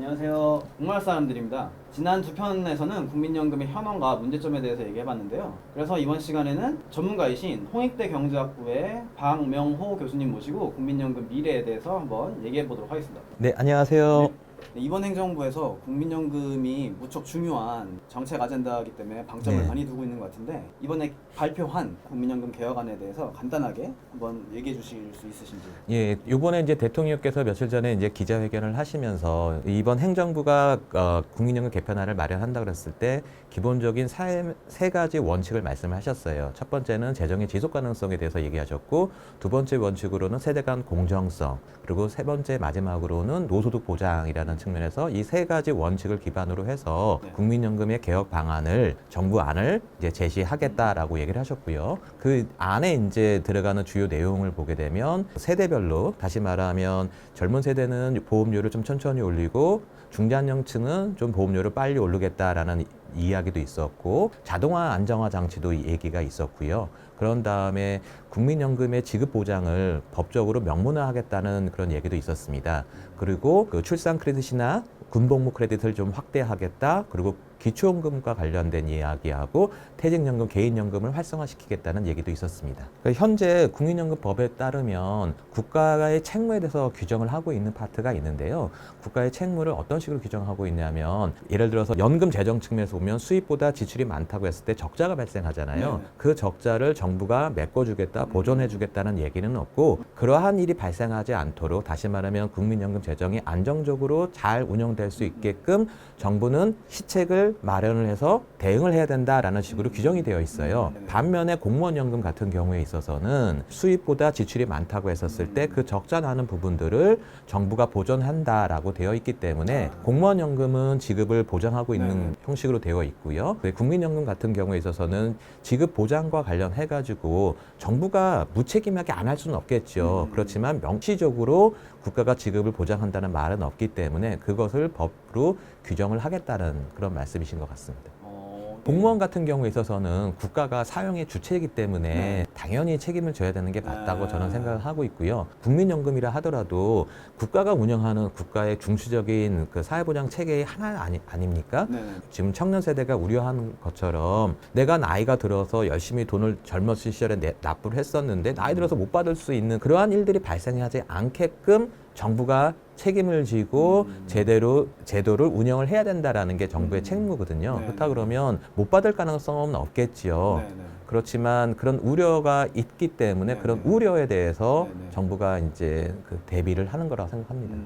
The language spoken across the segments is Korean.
안녕하세요. 목마을 사람들입니다. 지난 두 편에서는 국민연금의 현황과 문제점에 대해서 얘기해봤는데요. 그래서 이번 시간에는 전문가이신 홍익대 경제학부의 박명호 교수님 모시고 국민연금 미래에 대해서 한번 얘기해보도록 하겠습니다. 네, 안녕하세요. 네. 이번 행정부에서 국민연금이 무척 중요한 정책 아젠다이기 때문에 방점을 네. 많이 두고 있는 것 같은데 이번에 발표한 국민연금 개혁안에 대해서 간단하게 한번 얘기해 주실 수 있으신지. 예, 요번에 이제 대통령께서 며칠 전에 이제 기자회견을 하시면서 이번 행정부가 국민연금 개편안을 마련한다 그랬을 때 기본적인 세 가지 원칙을 말씀하셨어요. 첫 번째는 재정의 지속 가능성에 대해서 얘기하셨고, 두 번째 원칙으로는 세대 간 공정성, 그리고 세 번째 마지막으로는 노소득 보장이라는 측면에서 이 세 가지 원칙을 기반으로 해서 네. 국민연금의 개혁 방안을 정부 안을 이제 제시하겠다라고 얘기를 하셨고요. 그 안에 이제 들어가는 주요 내용을 보게 되면 세대별로, 다시 말하면 젊은 세대는 보험료를 좀 천천히 올리고 중장년층은 좀 보험료를 빨리 오르겠다라는 이야기도 있었고, 자동화 안정화 장치도 얘기가 있었고요. 그런 다음에 국민연금의 지급 보장을 법적으로 명문화하겠다는 그런 얘기도 있었습니다. 그리고 그 출산 크레딧이나 군복무 크레딧을 좀 확대하겠다. 그리고 기초연금과 관련된 이야기하고 퇴직연금, 개인연금을 활성화시키겠다는 얘기도 있었습니다. 그러니까 현재 국민연금법에 따르면 국가의 책무에 대해서 규정을 하고 있는 파트가 있는데요. 국가의 책무를 어떤 식으로 규정하고 있냐면, 예를 들어서 연금 재정 측면에서 보면 수입보다 지출이 많다고 했을 때 적자가 발생하잖아요. 네네. 그 적자를 정부가 메꿔주겠다, 보존해주겠다는 얘기는 없고, 그러한 일이 발생하지 않도록, 다시 말하면 국민연금 재정이 안정적으로 잘 운영될 수 있게끔 정부는 시책을 마련을 해서 대응을 해야 된다라는 식으로 규정이 되어 있어요. 반면에 공무원연금 같은 경우에 있어서는 수입보다 지출이 많다고 했었을 때 그 적자 나는 부분들을 정부가 보존한다라고 되어 있기 때문에 공무원연금은 지급을 보장하고 있는 형식으로 되어 있고요. 국민연금 같은 경우에 있어서는 지급 보장과 관련해가지고 정부가 무책임하게 안 할 수는 없겠죠. 그렇지만 명시적으로 국가가 지급을 보장한다는 말은 없기 때문에 그것을 법으로 규정을 하겠다는 그런 말씀이신 것 같습니다. 공무원 같은 경우에 있어서는 국가가 사용의 주체이기 때문에 당연히 책임을 져야 되는 게 맞다고 저는 생각을 하고 있고요. 국민연금이라 하더라도 국가가 운영하는 국가의 중추적인 그 사회보장 체계의 하나 아닙니까? 지금 청년 세대가 우려하는 것처럼 내가 나이가 들어서 열심히 돈을 젊었을 시절에 납부를 했었는데 나이 들어서 못 받을 수 있는 그러한 일들이 발생하지 않게끔 정부가 책임을 지고 제대로 제도를 운영을 해야 된다라는 게 정부의 책무거든요. 그렇다 그러면 못 받을 가능성은 없겠지요. 그렇지만 그런 우려가 있기 때문에 그런 우려에 대해서 정부가 이제 그 대비를 하는 거라고 생각합니다.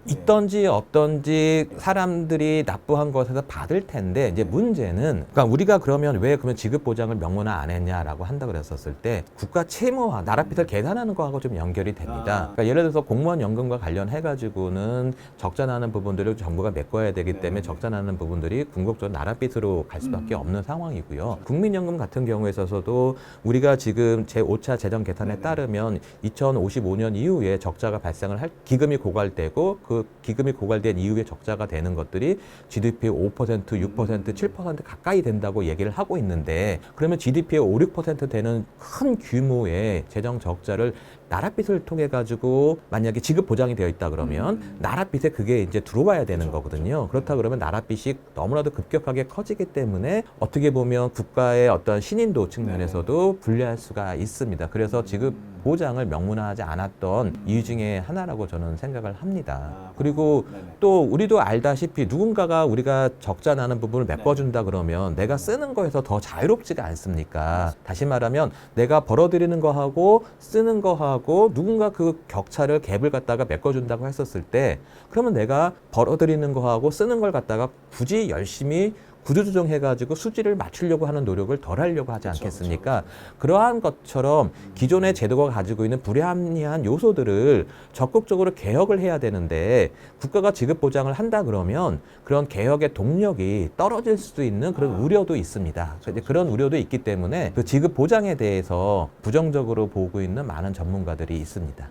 있던지 없던지 사람들이 납부한 것에서 받을 텐데, 이제 문제는, 그러니까 우리가 그러면 지급 보장을 명문화 안 했냐라고 한다 그랬었을 때 국가 채무와 나랏빚을 계산하는 거하고 좀 연결이 됩니다. 그러니까 예를 들어서 공무원 연금과 관련해 가지고는 적자 나는 부분들을 정부가 메꿔야 되기 때문에 적자 나는 부분들이 궁극적으로 나랏빚으로 갈 수밖에 없는 상황이고요. 국민연금 같은 경우에 있어서도 우리가 지금 제5차 재정 개편에 따르면 2055년 이후에 적자가 발생을 할 기금이 고갈되고, 그 기금이 고갈된 이후에 적자가 되는 것들이 GDP의 5%, 6%, 7% 가까이 된다고 얘기를 하고 있는데, 그러면 GDP의 5, 6% 되는 큰 규모의 재정 적자를 나랏빚을 통해 가지고 만약에 지급 보장이 되어 있다 그러면 나랏빚에 그게 이제 들어와야 되는 거거든요. 그렇다 그러면 나랏빚이 너무나도 급격하게 커지기 때문에 어떻게 보면 국가의 어떤 신인도 측면에서도 불리할 수가 있습니다. 그래서 지급 보장을 명문화하지 않았던 이유 중에 하나라고 저는 생각을 합니다. 그리고 또 우리도 알다시피 누군가가 우리가 적자 나는 부분을 메꿔준다 그러면 내가 쓰는 거에서 더 자유롭지가 않습니까? 다시 말하면 내가 벌어들이는 거하고 쓰는 거하고 누군가 그 격차를 갭을 갖다가 메꿔준다고 했었을 때, 그러면 내가 벌어들이는 거하고 쓰는 걸 갖다가 굳이 열심히 구조조정해가지고 수지를 맞추려고 하는 노력을 덜 하려고 하지 않겠습니까? 그러한 것처럼 기존의 제도가 가지고 있는 불합리한 요소들을 적극적으로 개혁을 해야 되는데, 국가가 지급 보장을 한다 그러면 그런 개혁의 동력이 떨어질 수도 있는 그런 우려도 있습니다. 그런 우려도 있기 때문에 그 지급 보장에 대해서 부정적으로 보고 있는 많은 전문가들이 있습니다.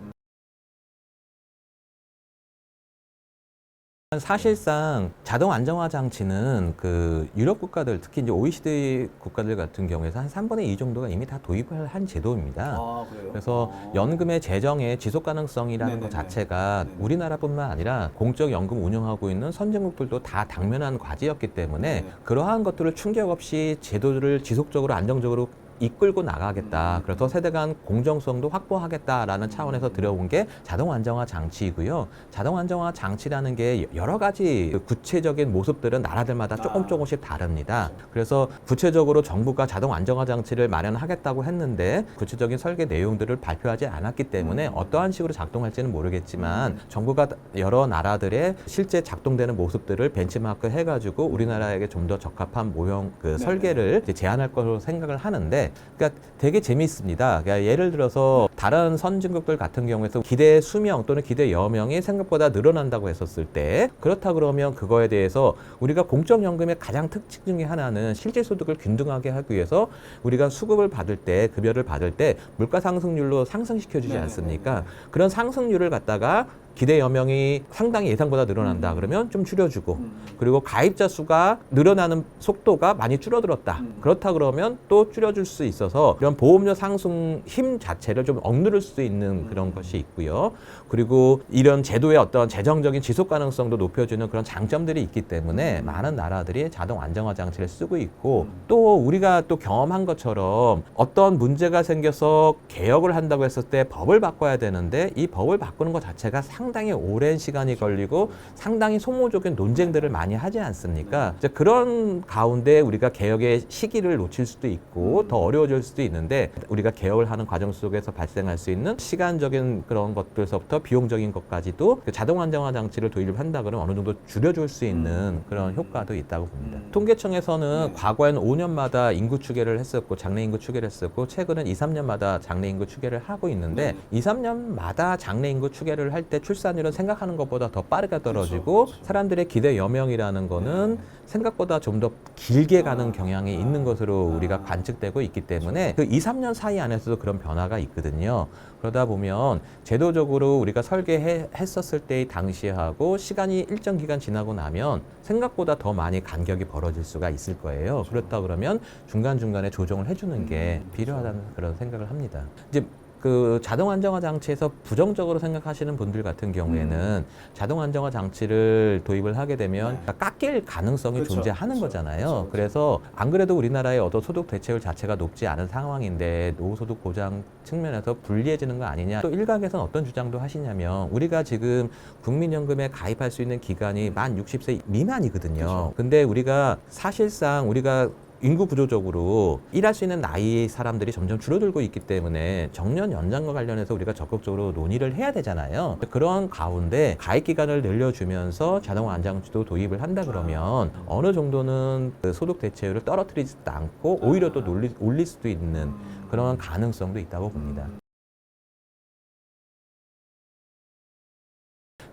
사실상 자동 안정화 장치는 그 유럽 국가들, 특히 이제 OECD 국가들 같은 경우에서 한 3분의 2 정도가 이미 다 도입을 한 제도입니다. 그래요? 그래서 연금의 재정의 지속 가능성이라는 것 네네네. 자체가 네네. 우리나라뿐만 아니라 공적 연금 운영하고 있는 선진국들도 다 당면한 과제였기 때문에 네네. 그러한 것들을 충격 없이 제도를 지속적으로 안정적으로 이끌고 나가겠다. 그래서 세대 간 공정성도 확보하겠다라는 차원에서 들어온 게 자동 안정화 장치이고요. 자동 안정화 장치라는 게 여러 가지 구체적인 모습들은 나라들마다 조금씩 다릅니다. 그래서 구체적으로 정부가 자동 안정화 장치를 마련하겠다고 했는데 구체적인 설계 내용들을 발표하지 않았기 때문에 어떠한 식으로 작동할지는 모르겠지만 정부가 여러 나라들의 실제 작동되는 모습들을 벤치마크 해가지고 우리나라에게 좀 더 적합한 모형 그 설계를 이제 제안할 것으로 생각을 하는데 그러니까 되게 재미있습니다. 그러니까 예를 들어서 다른 선진국들 같은 경우에서 기대 수명 또는 기대 여명이 생각보다 늘어난다고 했었을 때 그렇다 그러면 그거에 대해서 우리가 공적연금의 가장 특징 중에 하나는 실질소득을 균등하게 하기 위해서 우리가 수급을 받을 때 급여를 받을 때 물가 상승률로 상승시켜주지 않습니까? 그런 상승률을 갖다가 기대 여명이 상당히 예상보다 늘어난다 그러면 좀 줄여주고 그리고 가입자 수가 늘어나는 속도가 많이 줄어들었다 그렇다 그러면 또 줄여줄 수 있어서 이런 보험료 상승 힘 자체를 좀 억누를 수 있는 그런 것이 있고요. 그리고 이런 제도의 어떤 재정적인 지속 가능성도 높여주는 그런 장점들이 있기 때문에 많은 나라들이 자동 안정화 장치를 쓰고 있고 또 우리가 또 경험한 것처럼 어떤 문제가 생겨서 개혁을 한다고 했을 때 법을 바꿔야 되는데 이 법을 바꾸는 것 자체가 상당히 오랜 시간이 걸리고 상당히 소모적인 논쟁들을 많이 하지 않습니까? 이제 그런 가운데 우리가 개혁의 시기를 놓칠 수도 있고 더 어려워질 수도 있는데 우리가 개혁을 하는 과정 속에서 발생할 수 있는 시간적인 그런 것들서부터 비용적인 것까지도 그 자동 안정화 장치를 도입을 한다 그러면 어느 정도 줄여줄 수 있는 그런 효과도 있다고 봅니다. 통계청에서는 과거에는 5년마다 인구 추계를 했었고 장래 인구 추계를 했었고 최근은 2, 3년마다 장래 인구 추계를 하고 있는데 2, 3년마다 장래 인구 추계를 할 때 출산율은 생각하는 것보다 더 빠르게 떨어지고 사람들의 기대 여명이라는 거는 생각보다 좀 더 길게 가는 경향이 있는 것으로 우리가 관측되고 있기 때문에 그 2, 3년 사이 안에서도 그런 변화가 있거든요. 그러다 보면 제도적으로 우리가 설계했었을 때의 당시하고 시간이 일정 기간 지나고 나면 생각보다 더 많이 간격이 벌어질 수가 있을 거예요. 그렇다 그러면 중간중간에 조정을 해주는 게 필요하다는 그런 생각을 합니다. 이제 그 자동 안정화 장치에서 부정적으로 생각하시는 분들 같은 경우에는 자동 안정화 장치를 도입을 하게 되면 깎일 가능성이 존재하는 거잖아요. 그래서 안 그래도 우리나라의 어떤 소득 대체율 자체가 높지 않은 상황인데 노후소득 보장 측면에서 불리해지는 거 아니냐. 또 일각에서는 어떤 주장도 하시냐면 우리가 지금 국민연금에 가입할 수 있는 기간이 만 60세 미만이거든요. 근데 우리가 사실상 우리가 인구 구조적으로 일할 수 있는 나이의 사람들이 점점 줄어들고 있기 때문에 정년 연장과 관련해서 우리가 적극적으로 논의를 해야 되잖아요. 그런 가운데 가입 기간을 늘려주면서 자동 안정화도 도입을 한다 그러면 어느 정도는 그 소득 대체율을 떨어뜨리지도 않고 오히려 또 올릴 수도 있는 그런 가능성도 있다고 봅니다.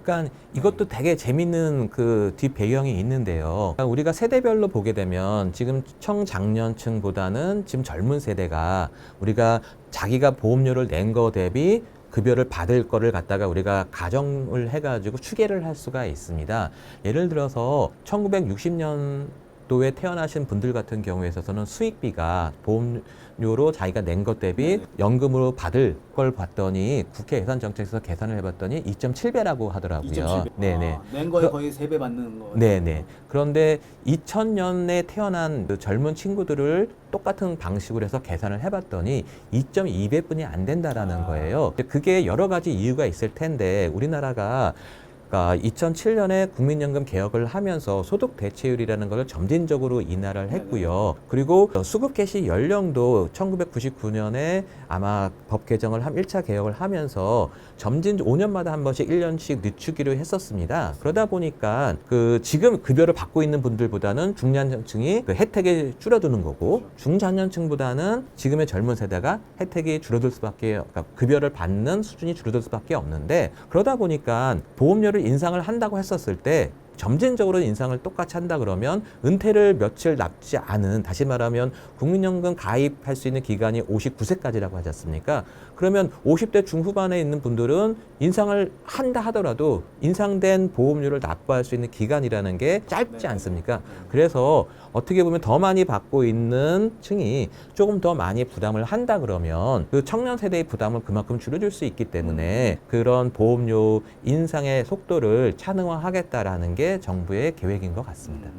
그러니까 이것도 되게 재밌는 그 뒷 배경이 있는데요. 그러니까 우리가 세대별로 보게 되면 지금 청장년층보다는 지금 젊은 세대가 우리가 자기가 보험료를 낸 거 대비 급여를 받을 거를 갖다가 우리가 가정을 해가지고 추계를 할 수가 있습니다. 예를 들어서 1960년도에 태어나신 분들 같은 경우에 있어서는 수익비가 보험료로 자기가 낸 것 대비 연금으로 받을 걸 봤더니 국회 예산정책에서 계산을 해봤더니 2.7배라고 하더라고요. 2.7배. 네네. 낸 거에 거의 3배 받는 거. 네네. 그런데 2000년에 태어난 그 젊은 친구들을 똑같은 방식으로 해서 계산을 해봤더니 2.2배뿐이 안 된다라는 거예요. 그게 여러 가지 이유가 있을 텐데 우리나라가 그러니까 2007년에 국민연금 개혁을 하면서 소득 대체율이라는 것을 점진적으로 인하를 했고요. 그리고 수급 개시 연령도 1999년에 아마 법 개정을 1차 개혁을 하면서 점진 5년마다 한 번씩 1년씩 늦추기로 했었습니다. 그러다 보니까 그 지금 급여를 받고 있는 분들보다는 중장년층이 그 혜택이 줄어드는 거고 중장년층보다는 지금의 젊은 세대가 혜택이 줄어들 수밖에 그러니까 급여를 받는 수준이 줄어들 수밖에 없는데 그러다 보니까 보험료를 인상을 한다고 했었을 때 점진적으로 인상을 똑같이 한다 그러면 은퇴를 며칠 남지 않은, 다시 말하면 국민연금 가입할 수 있는 기간이 59세까지라고 하지 않습니까? 그러면 50대 중후반에 있는 분들은 인상을 한다 하더라도 인상된 보험료를 납부할 수 있는 기간이라는 게 짧지 않습니까? 그래서 어떻게 보면 더 많이 받고 있는 층이 조금 더 많이 부담을 한다 그러면 그 청년 세대의 부담을 그만큼 줄여줄 수 있기 때문에 그런 보험료 인상의 속도를 차등화하겠다라는 게 정부의 계획인 것 같습니다.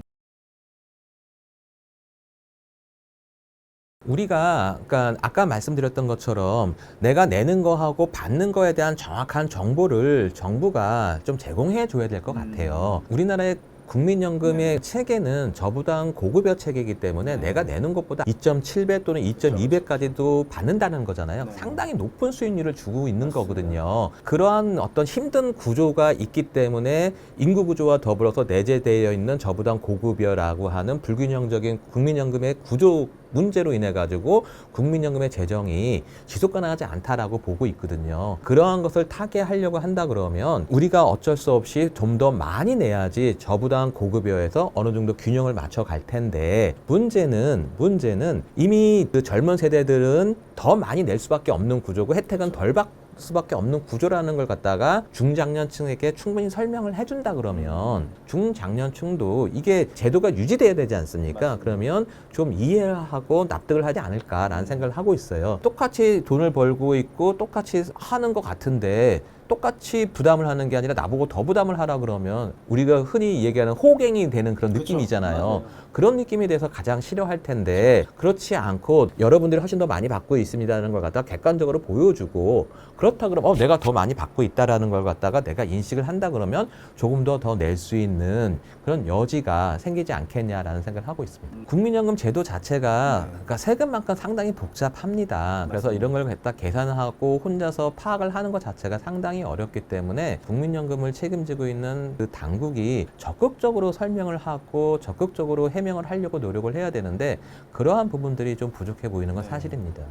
우리가 그러니까 아까 말씀드렸던 것처럼 내가 내는 거하고 받는 거에 대한 정확한 정보를 정부가 좀 제공해 줘야 될 것 같아요. 우리나라의 국민연금의 체계는 저부담 고급여 체계이기 때문에 내가 내는 것보다 2.7배 또는 2.2배까지도 받는다는 거잖아요. 상당히 높은 수익률을 주고 있는 거거든요. 그러한 어떤 힘든 구조가 있기 때문에 인구 구조와 더불어서 내재되어 있는 저부담 고급여라고 하는 불균형적인 국민연금의 구조 문제로 인해 가지고 국민연금의 재정이 지속 가능하지 않다라고 보고 있거든요. 그러한 것을 타개하려고 한다 그러면 우리가 어쩔 수 없이 좀 더 많이 내야지 저부담 고급여에서 어느 정도 균형을 맞춰 갈 텐데 문제는 이미 그 젊은 세대들은 더 많이 낼 수밖에 없는 구조고 혜택은 덜 받 수밖에 없는 구조라는 걸 갖다가 중장년층에게 충분히 설명을 해준다 그러면 중장년층도 이게 제도가 유지돼야 되지 않습니까? 맞습니다. 그러면 좀 이해하고 납득을 하지 않을까라는 생각을 하고 있어요. 똑같이 돈을 벌고 있고 똑같이 하는 것 같은데 똑같이 부담을 하는 게 아니라 나보고 더 부담을 하라 그러면 우리가 흔히 얘기하는 호갱이 되는 그런 느낌이잖아요. 맞아요. 그런 느낌에 대해서 가장 싫어할 텐데 그렇지 않고 여러분들이 훨씬 더 많이 받고 있습니다라는 걸 갖다가 객관적으로 보여주고 그렇다 그러면 내가 더 많이 받고 있다라는 걸 갖다가 내가 인식을 한다 그러면 조금 더 낼 수 있는 그런 여지가 생기지 않겠냐라는 생각을 하고 있습니다. 국민연금 제도 자체가 그러니까 세금만큼 상당히 복잡합니다. 그래서 이런 걸 갖다 계산하고 혼자서 파악을 하는 것 자체가 상당히 어렵기 때문에 국민연금을 책임지고 있는 그 당국이 적극적으로 설명을 하고 적극적으로 해명을 하려고 노력을 해야 되는데 그러한 부분들이 좀 부족해 보이는 건 사실입니다.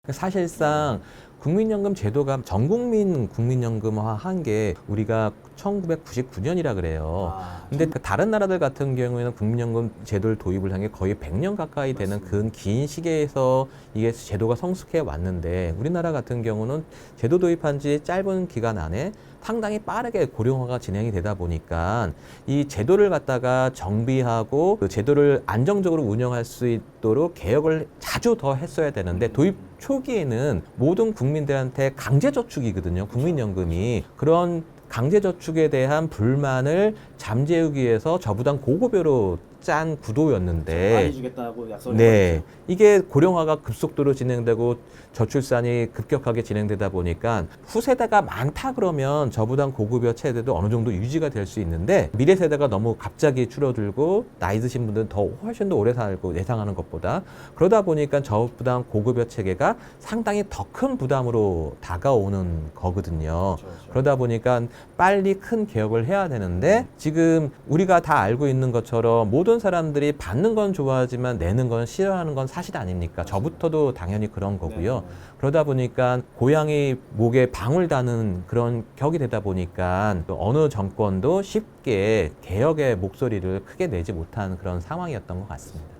사실상 국민연금 제도가 전국민 국민연금화 한 게 우리가 1999년이라 그래요. 근데 다른 나라들 같은 경우에는 국민연금 제도를 도입을 한 게 거의 100년 가까이 되는 긴 시기에서 이게 제도가 성숙해 왔는데 우리나라 같은 경우는 제도 도입한 지 짧은 기간 안에 상당히 빠르게 고령화가 진행이 되다 보니까 이 제도를 갖다가 정비하고 그 제도를 안정적으로 운영할 수 있도록 개혁을 자주 더 했어야 되는데 도입 초기에는 모든 국민들한테 강제저축이거든요. 국민연금이. 그런 강제저축에 대한 불만을 잠재우기 위해서 저부담 고급여로 짠 구도였는데 많이 주겠다고 약속을 네, 이게 고령화가 급속도로 진행되고 저출산이 급격하게 진행되다 보니까 후세대가 많다 그러면 저부담 고급여 체제도 어느 정도 유지가 될 수 있는데 미래 세대가 너무 갑자기 줄어들고 나이 드신 분들은 더 훨씬 더 오래 살고 예상하는 것보다 그러다 보니까 저부담 고급여 체계가 상당히 더 큰 부담으로 다가오는 거거든요. 그러다 보니까 빨리 큰 개혁을 해야 되는데 지금 우리가 다 알고 있는 것처럼 모든 사람들이 받는 건 좋아하지만 내는 건 싫어하는 건 사실 아닙니까? 저부터도 당연히 그런 거고요. 그러다 보니까 고양이 목에 방울 다는 그런 격이 되다 보니까 또 어느 정권도 쉽게 개혁의 목소리를 크게 내지 못한 그런 상황이었던 것 같습니다.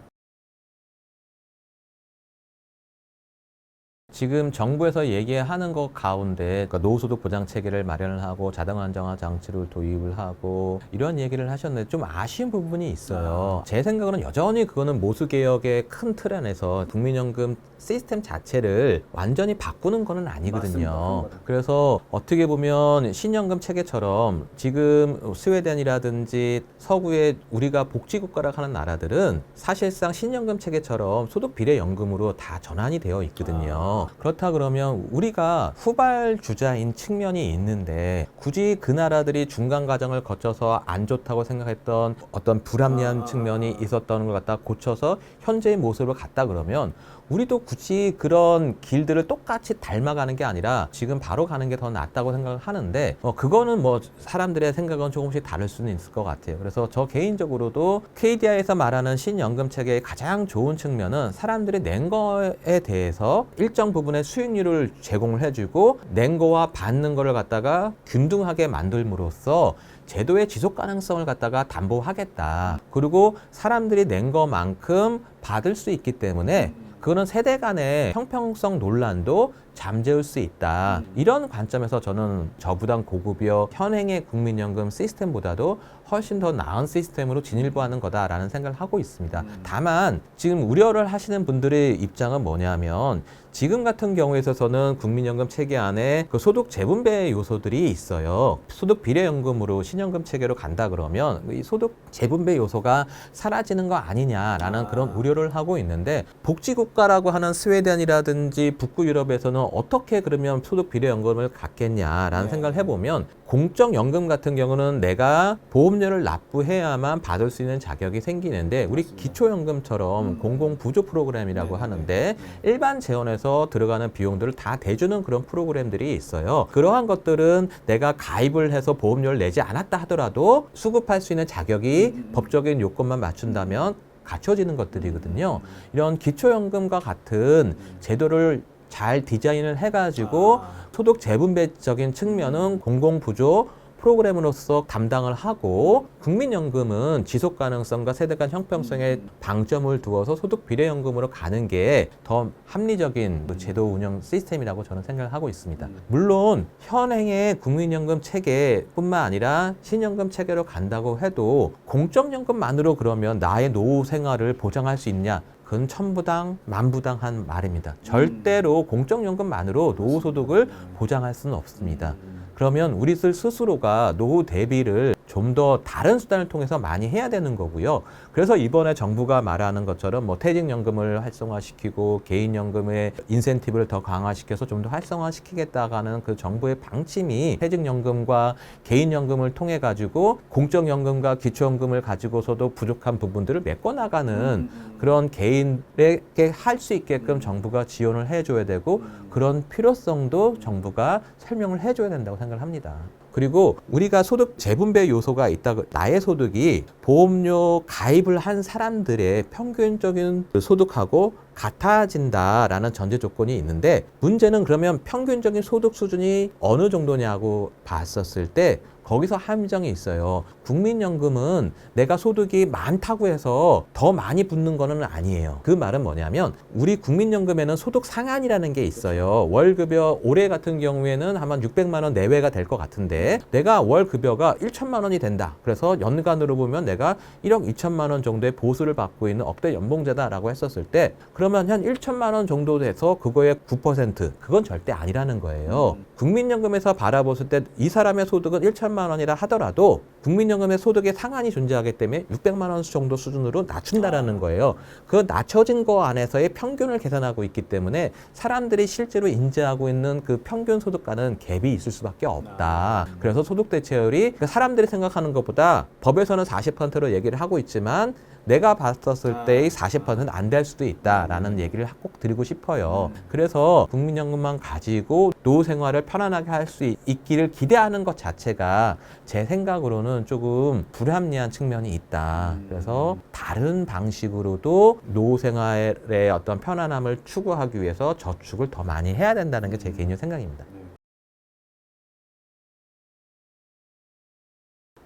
지금 정부에서 얘기하는 것 가운데 그러니까 노후소득 보장 체계를 마련을 하고 자동 안정화 장치를 도입을 하고 이런 얘기를 하셨는데 좀 아쉬운 부분이 있어요. 제 생각으로는 여전히 그거는 모수 개혁의 큰 틀 안에서 국민연금 시스템 자체를 완전히 바꾸는 거는 아니거든요. 맞습니다. 그래서 어떻게 보면 신연금 체계처럼 지금 스웨덴이라든지 서구의 우리가 복지국가라고 하는 나라들은 사실상 신연금 체계처럼 소득 비례 연금으로 다 전환이 되어 있거든요. 그렇다 그러면 우리가 후발주자인 측면이 있는데 굳이 그 나라들이 중간 과정을 거쳐서 안 좋다고 생각했던 어떤 불합리한 측면이 있었던 걸 갖다 고쳐서 현재의 모습을 갖다 그러면 우리도 굳이 그런 길들을 똑같이 닮아가는 게 아니라 지금 바로 가는 게 더 낫다고 생각을 하는데 그거는 뭐 사람들의 생각은 조금씩 다를 수는 있을 것 같아요. 그래서 저 개인적으로도 KDI에서 말하는 신연금 체계의 가장 좋은 측면은 사람들이 낸 거에 대해서 일정 부분의 수익률을 제공을 해주고 낸 거와 받는 거를 갖다가 균등하게 만들므로써 제도의 지속 가능성을 갖다가 담보하겠다. 그리고 사람들이 낸 것만큼 받을 수 있기 때문에 그거는 세대 간의 형평성 논란도 잠재울 수 있다. 이런 관점에서 저는 저부담 고급여 현행의 국민연금 시스템보다도 훨씬 더 나은 시스템으로 진일보하는 거다라는 생각을 하고 있습니다. 다만 지금 우려를 하시는 분들의 입장은 뭐냐면 지금 같은 경우에 있어서는 국민연금 체계 안에 그 소득 재분배 요소들이 있어요. 소득 비례연금으로 신연금 체계로 간다 그러면 이 소득 재분배 요소가 사라지는 거 아니냐라는 그런 우려를 하고 있는데 복지국가라고 하는 스웨덴이라든지 북부 유럽에서는 어떻게 그러면 소득 비례연금을 갖겠냐라는 생각을 해보면 공적연금 같은 경우는 내가 보험료를 납부해야만 받을 수 있는 자격이 생기는데 우리 기초연금처럼 공공부조 프로그램이라고 하는데 일반 재원에서 들어가는 비용들을 다 대주는 그런 프로그램들이 있어요. 그러한 것들은 내가 가입을 해서 보험료를 내지 않았다 하더라도 수급할 수 있는 자격이 법적인 요건만 맞춘다면 갖춰지는 것들이거든요. 이런 기초연금과 같은 제도를 잘 디자인을 해가지고 소득 재분배적인 측면은 공공부조 프로그램으로서 담당을 하고 국민연금은 지속 가능성과 세대 간 형평성에 방점을 두어서 소득 비례연금으로 가는 게 더 합리적인 제도 운영 시스템이라고 저는 생각을 하고 있습니다. 물론 현행의 국민연금 체계뿐만 아니라 신연금 체계로 간다고 해도 공적연금만으로 그러면 나의 노후 생활을 보장할 수 있냐? 그건 천부당 만부당한 말입니다. 절대로 공적연금만으로 노후소득을 보장할 수는 없습니다. 그러면 우리들 스스로가 노후 대비를 좀 더 다른 수단을 통해서 많이 해야 되는 거고요. 그래서 이번에 정부가 말하는 것처럼 뭐 퇴직연금을 활성화시키고 개인연금의 인센티브를 더 강화시켜서 좀 더 활성화시키겠다는 그 정부의 방침이 퇴직연금과 개인연금을 통해 가지고 공적연금과 기초연금을 가지고서도 부족한 부분들을 메꿔나가는 그런 개인에게 할 수 있게끔 정부가 지원을 해줘야 되고 그런 필요성도 정부가 설명을 해줘야 된다고 생각을 합니다. 그리고 우리가 소득 재분배 요소가 있다고 나의 소득이 보험료 가입을 한 사람들의 평균적인 소득하고 같아진다라는 전제 조건이 있는데 문제는 그러면 평균적인 소득 수준이 어느 정도냐고 봤었을 때 거기서 함정이 있어요. 국민연금은 내가 소득이 많다고 해서 더 많이 붙는 거는 아니에요. 그 말은 뭐냐면 우리 국민연금에는 소득 상한이라는 게 있어요. 월급여 올해 같은 경우에는 아마 600만 원 내외가 될 것 같은데 내가 월급여가 1천만 원이 된다. 그래서 연간으로 보면 내가 1억 2천만 원 정도의 보수를 받고 있는 억대 연봉자다라고 했었을 때 그러면 한 1천만 원 정도 돼서 그거의 9% 그건 절대 아니라는 거예요. 국민연금에서 바라봤을 때 이 사람의 소득은 1천만 원이라 하더라도 국민연금의 소득의 상한이 존재하기 때문에 600만 원 정도 수준으로 낮춘다라는 거예요. 그 낮춰진 거 안에서의 평균을 계산하고 있기 때문에 사람들이 실제로 인지하고 있는 그 평균 소득과는 갭이 있을 수밖에 없다. 그래서 소득 대체율이 사람들이 생각하는 것보다 법에서는 40%로 얘기를 하고 있지만 내가 봤었을 때의 40%는 안 될 수도 있다라는 얘기를 꼭 드리고 싶어요. 그래서 국민연금만 가지고 노후 생활을 편안하게 할 수 있기를 기대하는 것 자체가 제 생각으로는 조금 불합리한 측면이 있다. 그래서 다른 방식으로도 노후 생활의 어떤 편안함을 추구하기 위해서 저축을 더 많이 해야 된다는 게 제 개인적 생각입니다.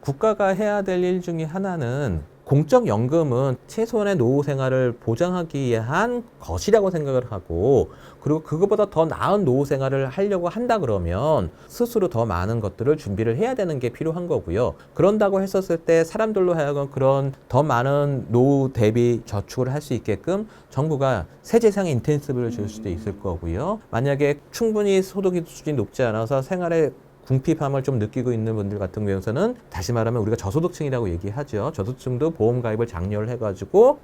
국가가 해야 될 일 중에 하나는 공적연금은 최소한의 노후 생활을 보장하기 위한 것이라고 생각을 하고 그리고 그것보다 더 나은 노후 생활을 하려고 한다 그러면 스스로 더 많은 것들을 준비를 해야 되는 게 필요한 거고요. 그런다고 했었을 때 사람들로 하여금 그런 더 많은 노후 대비 저축을 할 수 있게끔 정부가 세제상의 인센티브를 줄 수도 있을 거고요. 만약에 충분히 소득 수준이 높지 않아서 생활에 궁핍함을 좀 느끼고 있는 분들 같은 경우에는 다시 말하면 우리가 저소득층이라고 얘기하죠. 저소득층도 보험 가입을 장려를 해가지고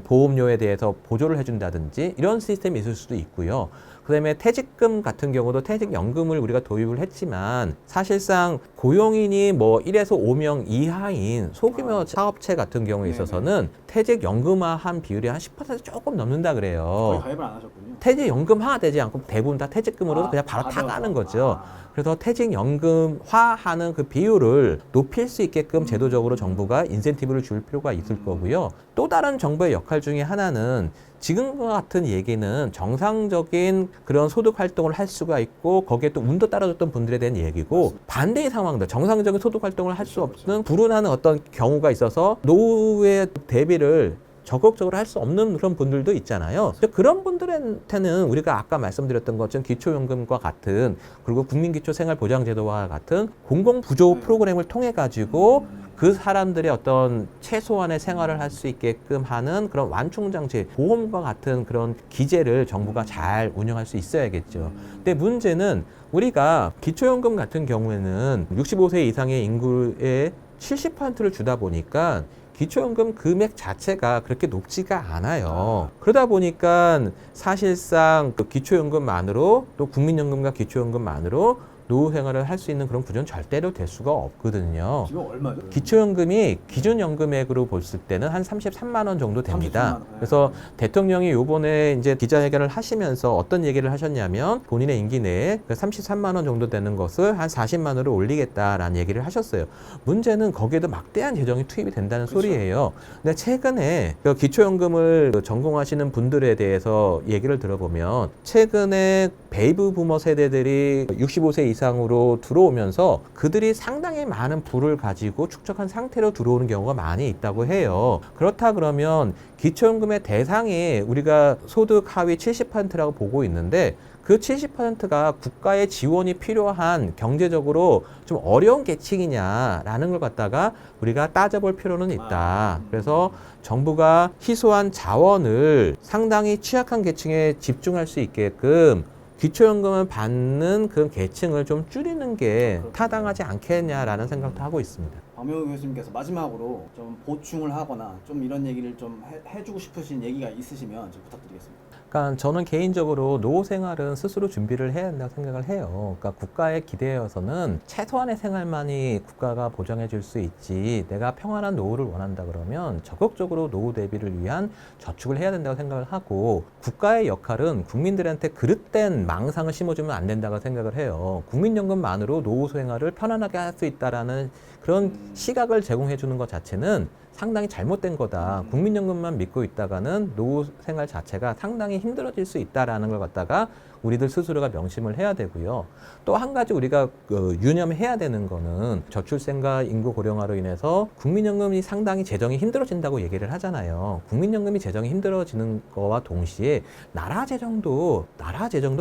보험료에 대해서 보조를 해준다든지 이런 시스템이 있을 수도 있고요. 그다음에 퇴직금 같은 경우도 퇴직연금을 우리가 도입을 했지만 사실상 고용인이 뭐 1에서 5명 이하인 소규모 사업체 같은 경우에 있어서는 퇴직연금화한 비율이 한 10% 조금 넘는다 거의 그래요. 가입을 안 하셨군요. 퇴직연금화 되지 않고 대부분 다 퇴직금으로 그냥 바로 타가는 거죠. 그래서 퇴직연금화하는 그 비율을 높일 수 있게끔 제도적으로 정부가 인센티브를 줄 필요가 있을 거고요. 또 다른 정부의 역할 중에 하나는 지금과 같은 얘기는 정상적인 그런 소득 활동을 할 수가 있고 거기에 또 운도 따라줬던 분들에 대한 얘기고 반대의 상황들 정상적인 소득 활동을 할 수 없는 불운하는 어떤 경우가 있어서 노후의 대비를 적극적으로 할 수 없는 그런 분들도 있잖아요. 그런 분들한테는 우리가 아까 말씀드렸던 것처럼 기초연금과 같은 그리고 국민기초생활보장제도와 같은 공공부조 프로그램을 통해 가지고 그 사람들의 어떤 최소한의 생활을 할 수 있게끔 하는 그런 완충장치, 보험과 같은 그런 기제를 정부가 잘 운영할 수 있어야겠죠. 근데 문제는 우리가 기초연금 같은 경우에는 65세 이상의 인구의 70%를 주다 보니까 기초연금 금액 자체가 그렇게 높지가 않아요. 그러다 보니까 사실상 그 기초연금만으로 또 국민연금과 기초연금만으로 노후 생활을 할 수 있는 그런 구조는 절대로 될 수가 없거든요. 지금 얼마죠? 기초연금이 기준연금액으로 봤을 때는 한 33만 원 정도 됩니다. 33만 원. 그래서 대통령이 요번에 이제 기자회견을 하시면서 어떤 얘기를 하셨냐면 본인의 임기 내에 그 33만 원 정도 되는 것을 한 40만 원으로 올리겠다라는 얘기를 하셨어요. 문제는 거기에도 막대한 재정이 투입이 된다는 소리예요. 근데 최근에 그 기초연금을 전공하시는 분들에 대해서 얘기를 들어보면 최근에 베이비 부머 세대들이 65세 이상으로 들어오면서 그들이 상당히 많은 부를 가지고 축적한 상태로 들어오는 경우가 많이 있다고 해요. 그렇다 그러면 기초연금의 대상이 우리가 소득 하위 70%라고 보고 있는데 그 70%가 국가의 지원이 필요한 경제적으로 좀 어려운 계층이냐라는 걸 갖다가 우리가 따져볼 필요는 있다. 그래서 정부가 희소한 자원을 상당히 취약한 계층에 집중할 수 있게끔 기초연금을 받는 그 계층을 좀 줄이는 게 타당하지 않겠냐라는 생각도 하고 있습니다. 박명호 교수님께서 마지막으로 좀 보충을 하거나 좀 이런 얘기를 좀 해주고 싶으신 얘기가 있으시면 좀 부탁드리겠습니다. 그러니까 저는 개인적으로 노후 생활은 스스로 준비를 해야 한다고 생각을 해요. 그러니까 국가의 기대여서는 최소한의 생활만이 국가가 보장해 줄 수 있지 내가 평안한 노후를 원한다 그러면 적극적으로 노후 대비를 위한 저축을 해야 된다고 생각을 하고 국가의 역할은 국민들한테 그릇된 망상을 심어주면 안 된다고 생각을 해요. 국민연금만으로 노후 생활을 편안하게 할 수 있다라는 그런 시각을 제공해 주는 것 자체는 상당히 잘못된 거다. 국민연금만 믿고 있다가는 노후 생활 자체가 상당히 힘들어질 수 있다라는 걸 갖다가 우리들 스스로가 명심을 해야 되고요. 또 한 가지 우리가 유념해야 되는 거는 저출생과 인구 고령화로 인해서 국민연금이 상당히 재정이 힘들어진다고 얘기를 하잖아요. 국민연금이 재정이 힘들어지는 거와 동시에 나라 재정도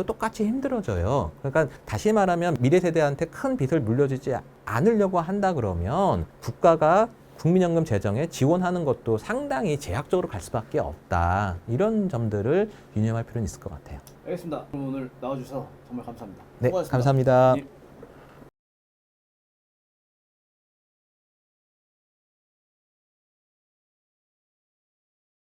똑같이 힘들어져요. 그러니까 다시 말하면 미래 세대한테 큰 빚을 물려주지 않으려고 한다 그러면 국가가 국민연금 재정에 지원하는 것도 상당히 제약적으로 갈 수밖에 없다. 이런 점들을 유념할 필요는 있을 것 같아요. 알겠습니다. 그럼 오늘 나와주셔서 정말 감사합니다. 네, 수고하셨습니다. 감사합니다. 예.